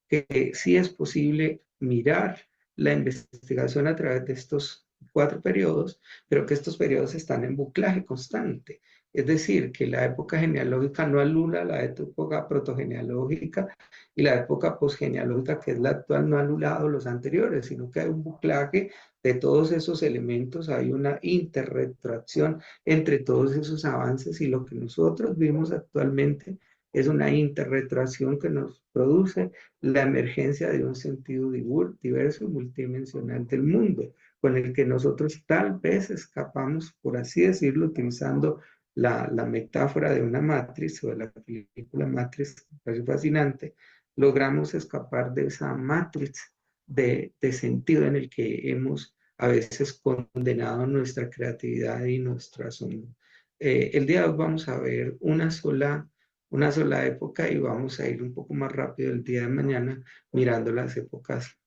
que sí es posible mirar la investigación a través de estos 4 periodos, pero que estos periodos están en buclaje constante. Es decir, que la época genealógica no anula la época protogenealógica, y la época posgenealógica, que es la actual, no ha anulado los anteriores, sino que hay un buclaje de todos esos elementos, hay una interretroacción entre todos esos avances, y lo que nosotros vimos actualmente es una interretroacción que nos produce la emergencia de un sentido diverso y multidimensional del mundo, con el que nosotros tal vez escapamos, por así decirlo, utilizando la metáfora de una matriz o de la película Matrix, que parece fascinante. Logramos escapar de esa matriz de sentido en el que hemos a veces condenado nuestra creatividad y nuestro asombro. El día de hoy vamos a ver una sola época, y vamos a ir un poco más rápido el día de mañana mirando las épocas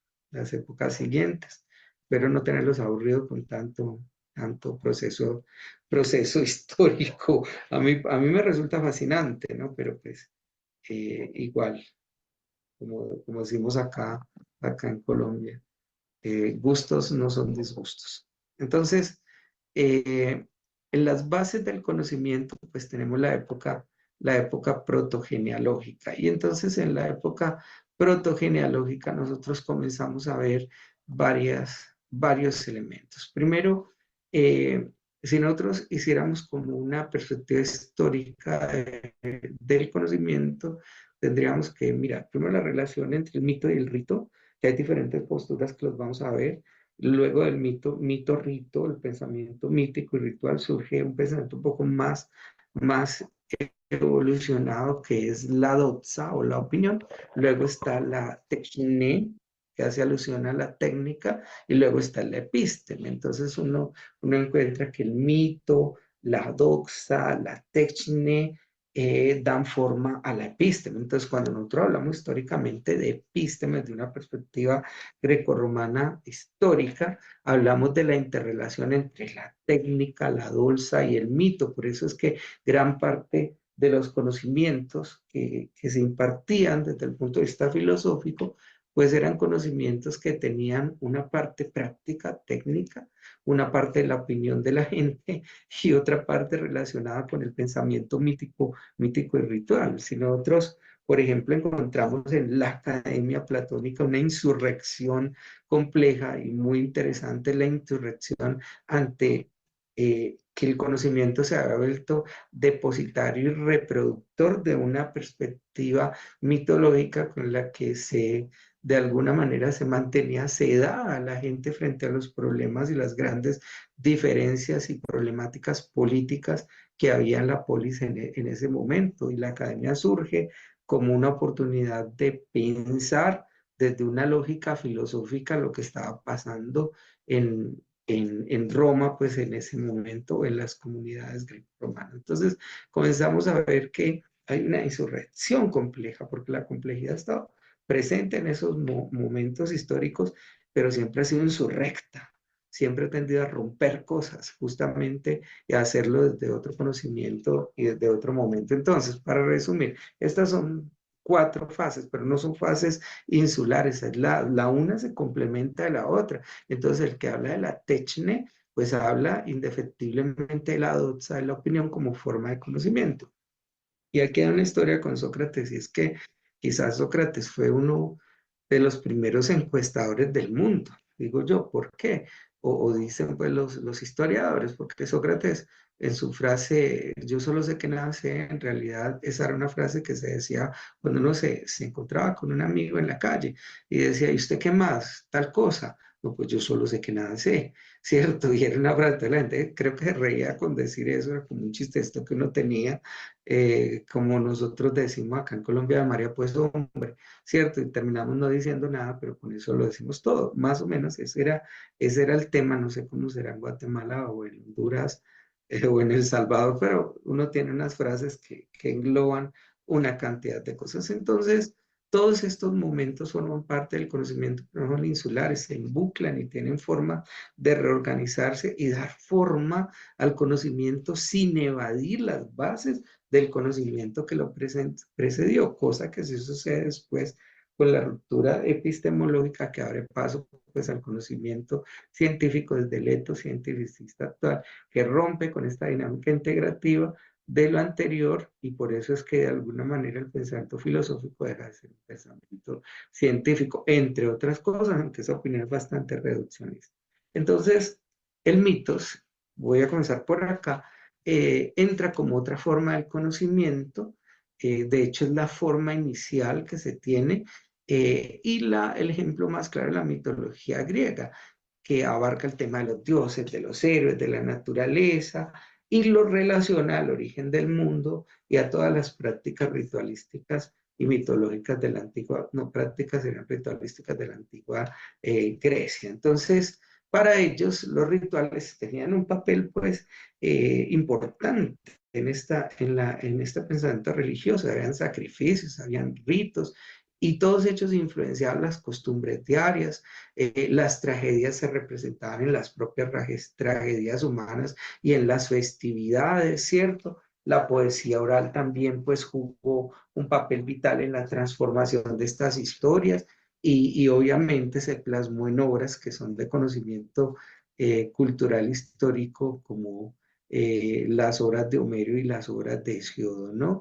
siguientes. Espero no tenerlos aburridos con tanto proceso histórico. A mí me resulta fascinante, ¿no? Pero pues igual, como decimos acá en Colombia, gustos no son disgustos. Entonces, eh, en las bases del conocimiento, pues tenemos la época protogenealógica. Y entonces en la época protogenealógica nosotros comenzamos a ver varios elementos. Primero, si nosotros hiciéramos como una perspectiva histórica del conocimiento, tendríamos que mirar primero la relación entre el mito y el rito, que hay diferentes posturas que los vamos a ver. Luego del mito-rito, el pensamiento mítico y ritual, surge un pensamiento un poco más evolucionado, que es la doxa o la opinión. Luego está la techné, que hace alusión a la técnica, y luego está la epísteme. Entonces uno encuentra que el mito la doxa, la techne, dan forma a la epísteme. Entonces, cuando nosotros hablamos históricamente de epístemes, de una perspectiva grecorromana histórica, hablamos de la interrelación entre la técnica, la doxa y el mito. Por eso es que gran parte de los conocimientos que se impartían desde el punto de vista filosófico, pues eran conocimientos que tenían una parte práctica, técnica, una parte de la opinión de la gente y otra parte relacionada con el pensamiento mítico, mítico y ritual. Si nosotros, por ejemplo, encontramos en la Academia Platónica una insurrección compleja y muy interesante, la insurrección ante que el conocimiento se había vuelto depositario y reproductor de una perspectiva mitológica con la que de alguna manera se mantenía sedada a la gente frente a los problemas y las grandes diferencias y problemáticas políticas que había en la polis en ese momento. Y la academia surge como una oportunidad de pensar desde una lógica filosófica lo que estaba pasando en Roma, pues en ese momento, en las comunidades greco-romanas. Entonces comenzamos a ver que hay una insurrección compleja, porque la complejidad estaba presente en esos momentos históricos, pero siempre ha sido insurrecta, siempre ha tendido a romper cosas, justamente, y a hacerlo desde otro conocimiento y desde otro momento. Entonces, para resumir, estas son cuatro fases, pero no son fases insulares, la una se complementa de la otra. Entonces, el que habla de la techne, pues habla indefectiblemente de la doxa, de la opinión como forma de conocimiento. Y aquí hay una historia con Sócrates, y es que quizás Sócrates fue uno de los primeros encuestadores del mundo, digo yo, ¿por qué? O dicen pues los historiadores, porque Sócrates en su frase, yo solo sé que nada sé, en realidad esa era una frase que se decía cuando uno se encontraba con un amigo en la calle y decía, ¿y usted qué más? Tal cosa. No, pues yo solo sé que nada sé, ¿cierto? Y era una frase de la gente, creo que se reía con decir eso, era como un chiste esto que uno tenía, como nosotros decimos acá en Colombia, María, pues hombre, ¿cierto? Y terminamos no diciendo nada, pero con eso lo decimos todo. Más o menos ese era el tema, no sé cómo será en Guatemala o en Honduras o en El Salvador, pero uno tiene unas frases que engloban una cantidad de cosas. Entonces, todos estos momentos forman parte del conocimiento, pero no son insulares, se embuclan y tienen forma de reorganizarse y dar forma al conocimiento sin evadir las bases del conocimiento que lo precedió, cosa que sí sucede después con la ruptura epistemológica que abre paso pues, al conocimiento científico desde el eto cientificista actual, que rompe con esta dinámica integrativa de lo anterior y por eso es que de alguna manera el pensamiento filosófico deja de ser un pensamiento científico, entre otras cosas, aunque esa opinión es bastante reduccionista. Entonces, el mitos, voy a comenzar por acá, entra como otra forma del conocimiento, de hecho es la forma inicial que se tiene, y el ejemplo más claro es la mitología griega, que abarca el tema de los dioses, de los héroes, de la naturaleza, y lo relaciona al origen del mundo y a todas las prácticas ritualísticas y mitológicas de la antigua, no prácticas, eran ritualísticas de la antigua Grecia. Entonces, para ellos los rituales tenían un papel pues importante en este pensamiento religioso. Habían sacrificios, habían ritos y todos ellos influenciaban las costumbres diarias. Las tragedias se representaban en las propias tragedias humanas y en las festividades, ¿cierto? La poesía oral también pues jugó un papel vital en la transformación de estas historias y obviamente se plasmó en obras que son de conocimiento cultural histórico como las obras de Homero y las obras de Hesiodo, ¿no?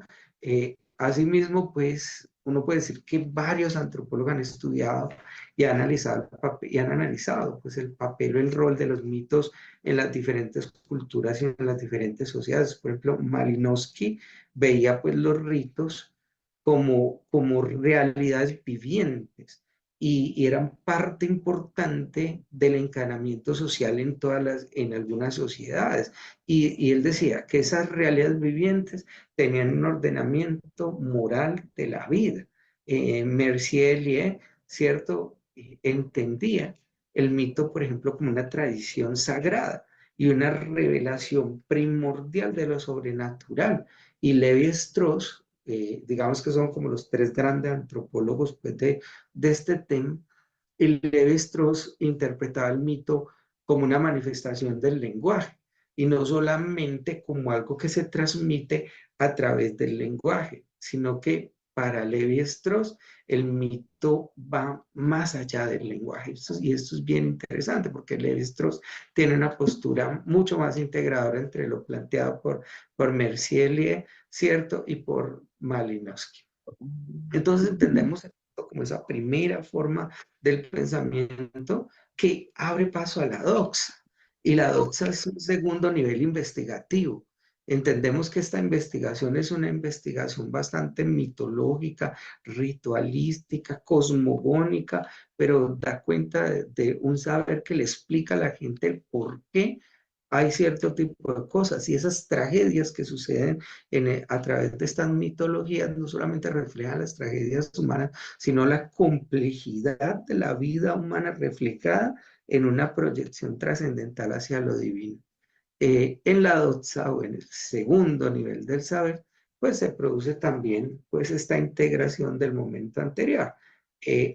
Asimismo, pues uno puede decir que varios antropólogos han estudiado y han analizado pues, el papel o el rol de los mitos en las diferentes culturas y en las diferentes sociedades. Por ejemplo, Malinowski veía pues, los ritos como realidades vivientes y eran parte importante del encadenamiento social en algunas sociedades. Y él decía que esas realidades vivientes tenían un ordenamiento moral de la vida. Mercier, ¿cierto? Entendía el mito, por ejemplo, como una tradición sagrada. y una revelación primordial de lo sobrenatural. Y Levi-Strauss, digamos que son como los tres grandes antropólogos pues, de este tema, y Levi-Strauss interpretaba el mito como una manifestación del lenguaje y no solamente como algo que se transmite a través del lenguaje, sino que para Levi-Strauss el mito va más allá del lenguaje. Y esto es bien interesante porque Levi-Strauss tiene una postura mucho más integradora entre lo planteado por Mercier, ¿cierto? Y por Malinowski. Entonces entendemos esto como esa primera forma del pensamiento que abre paso a la doxa. Y la doxa es un segundo nivel investigativo. Entendemos que esta investigación es una investigación bastante mitológica, ritualística, cosmogónica, pero da cuenta de un saber que le explica a la gente el por qué hay cierto tipo de cosas y esas tragedias que suceden a través de estas mitologías no solamente reflejan las tragedias humanas, sino la complejidad de la vida humana reflejada en una proyección trascendental hacia lo divino. En la doxa o en el segundo nivel del saber, pues se produce también pues esta integración del momento anterior.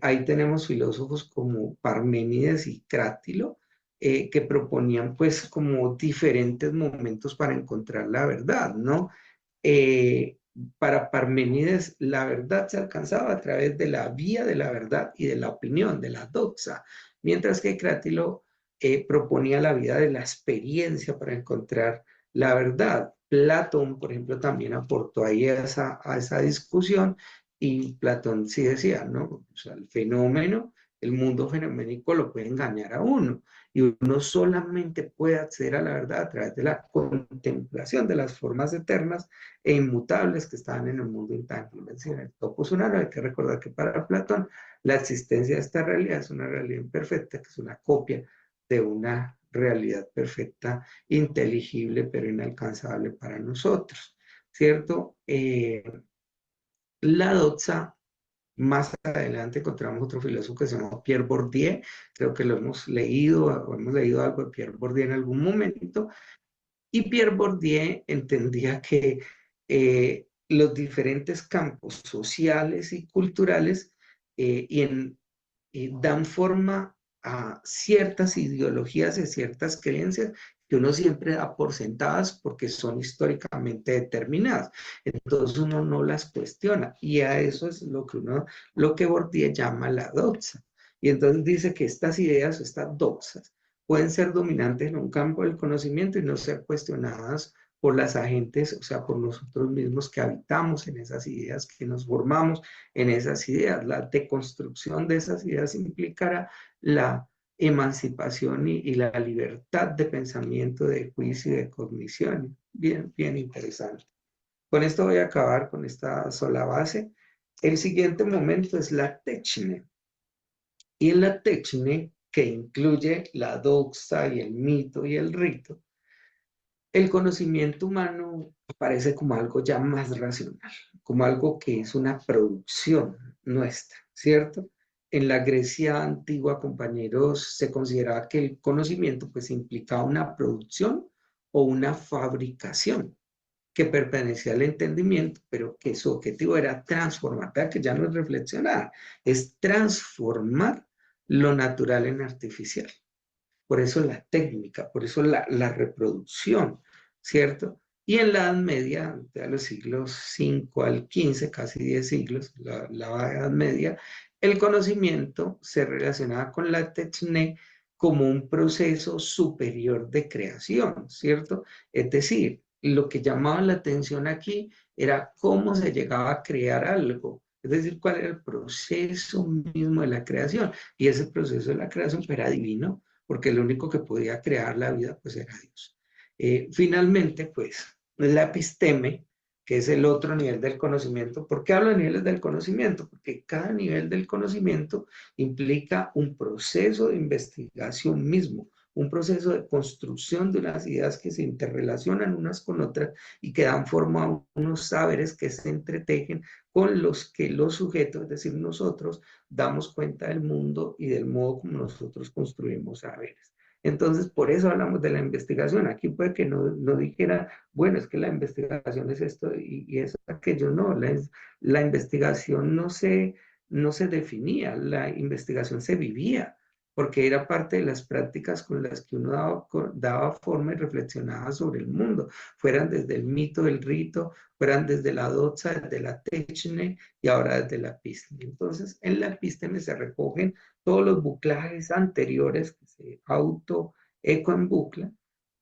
Ahí tenemos filósofos como Parménides y Crátilo, que proponían pues como diferentes momentos para encontrar la verdad, ¿no? Eh, para Parménides, la verdad se alcanzaba a través de la vía de la verdad y de la opinión, de la doxa, mientras que Crátilo proponía la vida de la experiencia para encontrar la verdad. Platón, por ejemplo, también aportó ahí a esa discusión y Platón sí decía, ¿no? O sea, el fenómeno, el mundo fenoménico lo puede engañar a uno y uno solamente puede acceder a la verdad a través de la contemplación de las formas eternas e inmutables que estaban en el mundo intangible. Es decir, en el topos unano hay que recordar que para Platón la existencia de esta realidad es una realidad imperfecta, que es una copia de una realidad perfecta, inteligible, pero inalcanzable para nosotros, ¿cierto? La doxa, más adelante encontramos otro filósofo que se llama Pierre Bourdieu, creo que lo hemos leído o hemos leído algo de Pierre Bourdieu en algún momento, y Pierre Bourdieu entendía que los diferentes campos sociales y culturales dan forma a ciertas ideologías y ciertas creencias que uno siempre da por sentadas porque son históricamente determinadas. Entonces uno no las cuestiona y a eso es lo que Bourdieu llama la doxa. Y entonces dice que estas ideas, estas doxas, pueden ser dominantes en un campo del conocimiento y no ser cuestionadas por las agentes, o sea, por nosotros mismos que habitamos en esas ideas, que nos formamos en esas ideas. La deconstrucción de esas ideas implicará la emancipación y la libertad de pensamiento, de juicio y de cognición. Bien, bien interesante. Con esto voy a acabar con esta sola base. El siguiente momento es la techne. Y en la techne, que incluye la doxa y el mito y el rito, el conocimiento humano aparece como algo ya más racional, como algo que es una producción nuestra, ¿cierto? En la Grecia antigua, compañeros, se consideraba que el conocimiento pues implicaba una producción o una fabricación que pertenecía al entendimiento, pero que su objetivo era transformar, que ya no es reflexionar, es transformar lo natural en artificial. Por eso la técnica, por eso la reproducción, ¿cierto? Y en la Edad Media, de los siglos 5 al 15, casi 10 siglos, la Baja Edad Media, el conocimiento se relacionaba con la techne como un proceso superior de creación, ¿cierto? Es decir, lo que llamaba la atención aquí era cómo se llegaba a crear algo, es decir, cuál era el proceso mismo de la creación. Y ese proceso de la creación era divino, porque el único que podía crear la vida pues era Dios. Finalmente, pues, la episteme, que es el otro nivel del conocimiento. ¿Por qué hablo de niveles del conocimiento? Porque cada nivel del conocimiento implica un proceso de investigación mismo, un proceso de construcción de unas ideas que se interrelacionan unas con otras y que dan forma a unos saberes que se entretejen con los que los sujetos, es decir, nosotros, damos cuenta del mundo y del modo como nosotros construimos saberes. Entonces, por eso hablamos de la investigación. Aquí puede que no dijera, bueno, es que la investigación es esto y es aquello. No, la investigación no se definía, la investigación se vivía, porque era parte de las prácticas con las que uno daba forma y reflexionaba sobre el mundo, fueran desde el mito, el rito, fueran desde la doxa, desde la techne y ahora desde la episteme. Entonces, en la episteme se recogen todos los buclajes anteriores que se eco en bucla,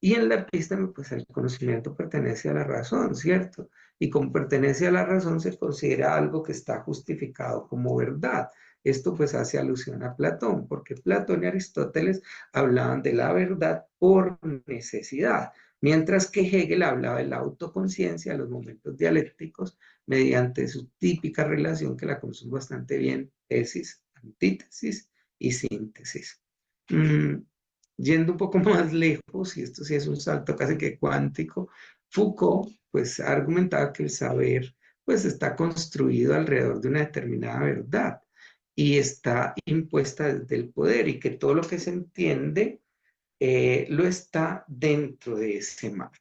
y en la episteme, pues el conocimiento pertenece a la razón, ¿cierto? Y como pertenece a la razón, se considera algo que está justificado como verdad. Esto pues hace alusión a Platón, porque Platón y Aristóteles hablaban de la verdad por necesidad, mientras que Hegel hablaba de la autoconciencia, de los momentos dialécticos, mediante su típica relación que la conocemos bastante bien, tesis, antítesis y síntesis. Mm, Yendo un poco más lejos, y esto sí es un salto casi que cuántico, Foucault pues ha argumentado que el saber pues está construido alrededor de una determinada verdad y está impuesta desde el poder, y que todo lo que se entiende lo está dentro de ese marco.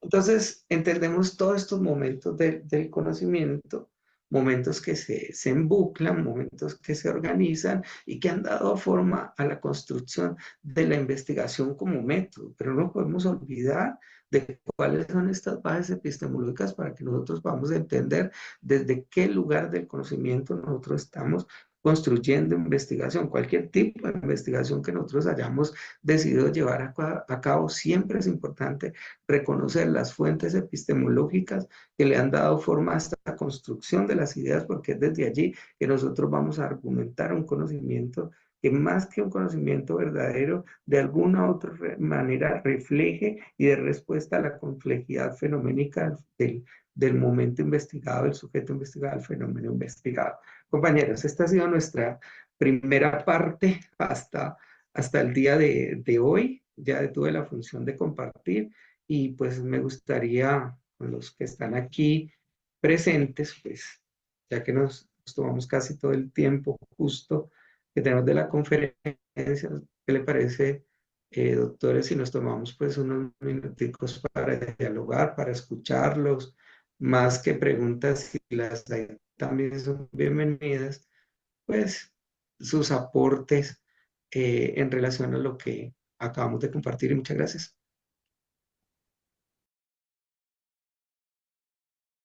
Entonces, entendemos todos estos momentos del conocimiento, momentos que se embuclan, momentos que se organizan y que han dado forma a la construcción de la investigación como método, pero no podemos olvidar de cuáles son estas bases epistemológicas para que nosotros podamos entender desde qué lugar del conocimiento nosotros estamos construyendo investigación. Cualquier tipo de investigación que nosotros hayamos decidido llevar a cabo, siempre es importante reconocer las fuentes epistemológicas que le han dado forma a esta construcción de las ideas, porque es desde allí que nosotros vamos a argumentar un conocimiento que, más que un conocimiento verdadero, de alguna u otra manera refleje y dé respuesta a la complejidad fenoménica del momento investigado, del sujeto investigado, del fenómeno investigado. Compañeros, esta ha sido nuestra primera parte hasta el día de hoy. Ya tuve la función de compartir, y pues me gustaría, con los que están aquí presentes, pues ya que nos tomamos casi todo el tiempo justo que tenemos de la conferencia, ¿qué le parece, doctores, si nos tomamos pues unos minuticos para dialogar, para escucharlos? Más que preguntas, si las hay, también son bienvenidas, pues sus aportes en relación a lo que acabamos de compartir, y muchas gracias.